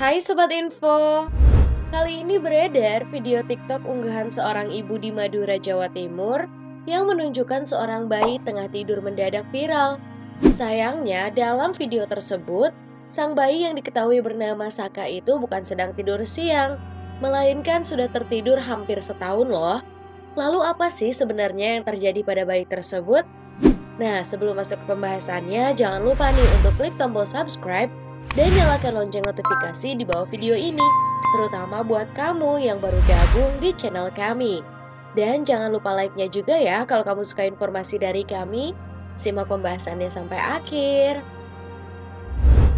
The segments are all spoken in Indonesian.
Hai Sobat Info, kali ini beredar video TikTok unggahan seorang ibu di Madura, Jawa Timur yang menunjukkan seorang bayi tengah tidur mendadak viral. Sayangnya dalam video tersebut, sang bayi yang diketahui bernama Saka itu bukan sedang tidur siang, melainkan sudah tertidur hampir setahun loh. Lalu apa sih sebenarnya yang terjadi pada bayi tersebut? Nah, sebelum masuk ke pembahasannya, jangan lupa nih untuk klik tombol subscribe dan nyalakan lonceng notifikasi di bawah video ini, terutama buat kamu yang baru gabung di channel kami. Dan jangan lupa like-nya juga ya kalau kamu suka informasi dari kami. Simak pembahasannya sampai akhir.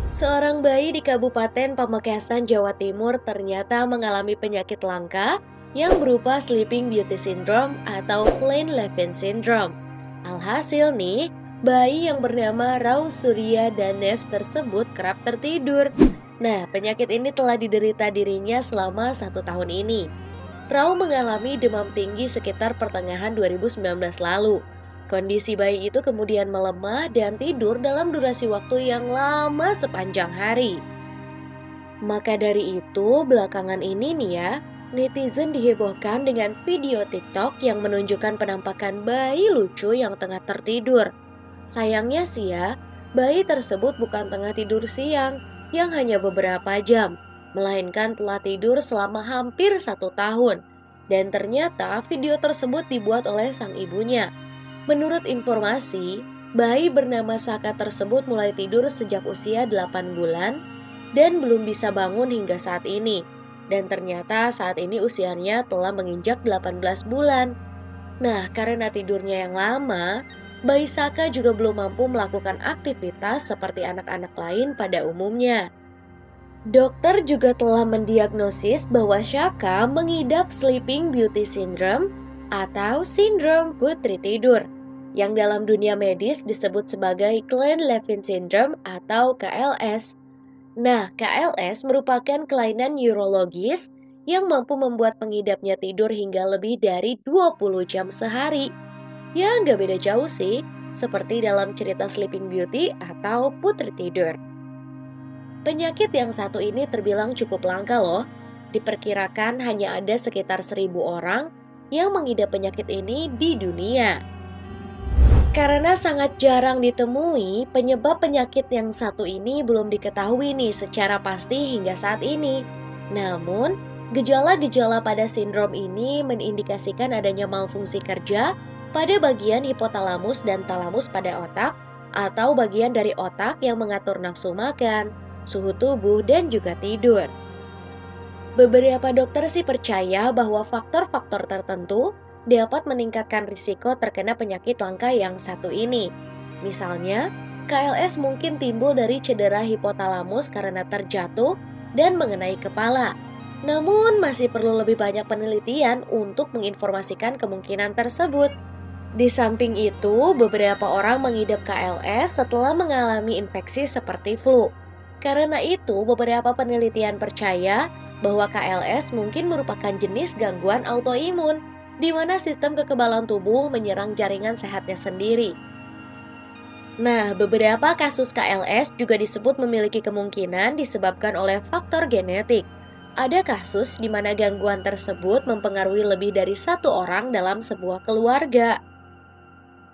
Seorang bayi di Kabupaten Pamekasan, Jawa Timur ternyata mengalami penyakit langka yang berupa Sleeping Beauty Syndrome atau Klein-Levin Syndrome. Alhasil nih, bayi yang bernama Rau Surya Danev tersebut kerap tertidur. Nah, penyakit ini telah diderita dirinya selama 1 tahun ini. Rau mengalami demam tinggi sekitar pertengahan 2019 lalu. Kondisi bayi itu kemudian melemah dan tidur dalam durasi waktu yang lama sepanjang hari. Maka dari itu, belakangan ini nih ya, netizen dihebohkan dengan video TikTok yang menunjukkan penampakan bayi lucu yang tengah tertidur. Sayangnya sih ya, bayi tersebut bukan tengah tidur siang yang hanya beberapa jam, melainkan telah tidur selama hampir 1 tahun. Dan ternyata video tersebut dibuat oleh sang ibunya. Menurut informasi, bayi bernama Saka tersebut mulai tidur sejak usia 8 bulan dan belum bisa bangun hingga saat ini. Dan ternyata saat ini usianya telah menginjak 18 bulan. Nah, karena tidurnya yang lama, bayi Saka juga belum mampu melakukan aktivitas seperti anak-anak lain pada umumnya. Dokter juga telah mendiagnosis bahwa Saka mengidap Sleeping Beauty Syndrome atau sindrom putri tidur, yang dalam dunia medis disebut sebagai Klein-Levin Syndrome atau KLS. Nah, KLS merupakan kelainan neurologis yang mampu membuat pengidapnya tidur hingga lebih dari 20 jam sehari. Ya, nggak beda jauh sih, seperti dalam cerita Sleeping Beauty atau Putri Tidur. Penyakit yang satu ini terbilang cukup langka loh. Diperkirakan hanya ada sekitar 1.000 orang yang mengidap penyakit ini di dunia. Karena sangat jarang ditemui, penyebab penyakit yang satu ini belum diketahui nih secara pasti hingga saat ini. Namun, gejala-gejala pada sindrom ini mengindikasikan adanya malfungsi kerja pada bagian hipotalamus dan talamus pada otak, atau bagian dari otak yang mengatur nafsu makan, suhu tubuh, dan juga tidur. Beberapa dokter sih percaya bahwa faktor-faktor tertentu dapat meningkatkan risiko terkena penyakit langka yang satu ini. Misalnya, KLS mungkin timbul dari cedera hipotalamus karena terjatuh dan mengenai kepala. Namun, masih perlu lebih banyak penelitian untuk menginformasikan kemungkinan tersebut. Di samping itu, beberapa orang mengidap KLS setelah mengalami infeksi seperti flu. Karena itu, beberapa penelitian percaya bahwa KLS mungkin merupakan jenis gangguan autoimun, di mana sistem kekebalan tubuh menyerang jaringan sehatnya sendiri. Nah, beberapa kasus KLS juga disebut memiliki kemungkinan disebabkan oleh faktor genetik. Ada kasus di mana gangguan tersebut mempengaruhi lebih dari 1 orang dalam sebuah keluarga.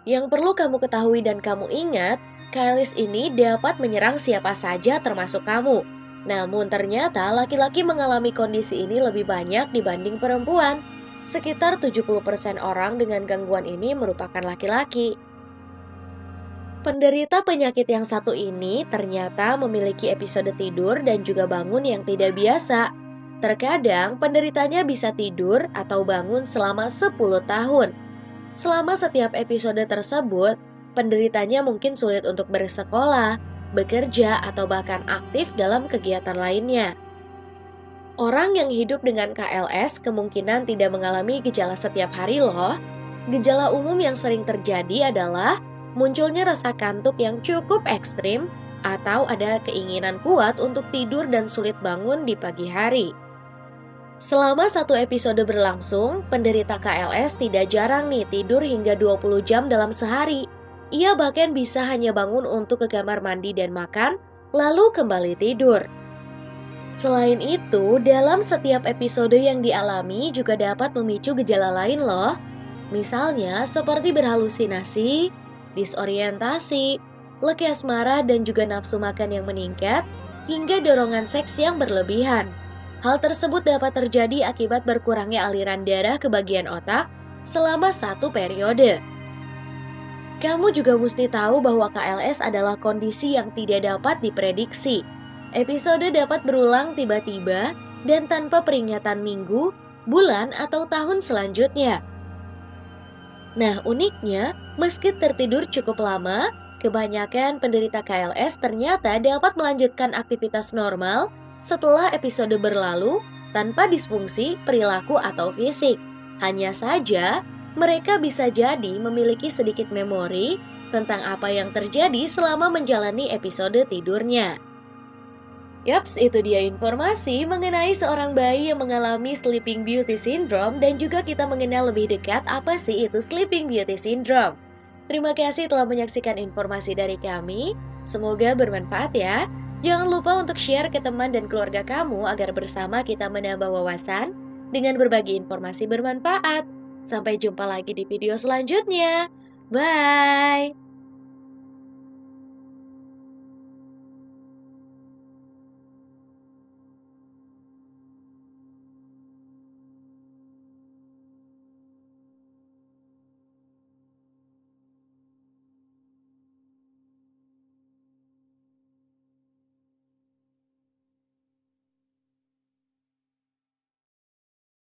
Yang perlu kamu ketahui dan kamu ingat, KLS ini dapat menyerang siapa saja termasuk kamu. Namun ternyata laki-laki mengalami kondisi ini lebih banyak dibanding perempuan. Sekitar 70% orang dengan gangguan ini merupakan laki-laki. Penderita penyakit yang satu ini ternyata memiliki episode tidur dan juga bangun yang tidak biasa. Terkadang penderitanya bisa tidur atau bangun selama 10 tahun. Selama setiap episode tersebut, penderitanya mungkin sulit untuk bersekolah, bekerja, atau bahkan aktif dalam kegiatan lainnya. Orang yang hidup dengan KLS kemungkinan tidak mengalami gejala setiap hari loh. Gejala umum yang sering terjadi adalah munculnya rasa kantuk yang cukup ekstrim atau ada keinginan kuat untuk tidur dan sulit bangun di pagi hari. Selama 1 episode berlangsung, penderita KLS tidak jarang nih tidur hingga 20 jam dalam sehari. Ia bahkan bisa hanya bangun untuk ke kamar mandi dan makan, lalu kembali tidur. Selain itu, dalam setiap episode yang dialami juga dapat memicu gejala lain loh. Misalnya seperti berhalusinasi, disorientasi, leki asmara dan juga nafsu makan yang meningkat, hingga dorongan seks yang berlebihan. Hal tersebut dapat terjadi akibat berkurangnya aliran darah ke bagian otak selama satu periode. Kamu juga mesti tahu bahwa KLS adalah kondisi yang tidak dapat diprediksi. Episode dapat berulang tiba-tiba dan tanpa peringatan minggu, bulan, atau tahun selanjutnya. Nah, uniknya, meski tertidur cukup lama, kebanyakan penderita KLS ternyata dapat melanjutkan aktivitas normal setelah episode berlalu tanpa disfungsi perilaku atau fisik. Hanya saja, mereka bisa jadi memiliki sedikit memori tentang apa yang terjadi selama menjalani episode tidurnya. Yaps, itu dia informasi mengenai seorang bayi yang mengalami Sleeping Beauty Syndrome dan juga kita mengenal lebih dekat apa sih itu Sleeping Beauty Syndrome. Terima kasih telah menyaksikan informasi dari kami, semoga bermanfaat ya. Jangan lupa untuk share ke teman dan keluarga kamu agar bersama kita menambah wawasan dengan berbagi informasi bermanfaat. Sampai jumpa lagi di video selanjutnya. Bye!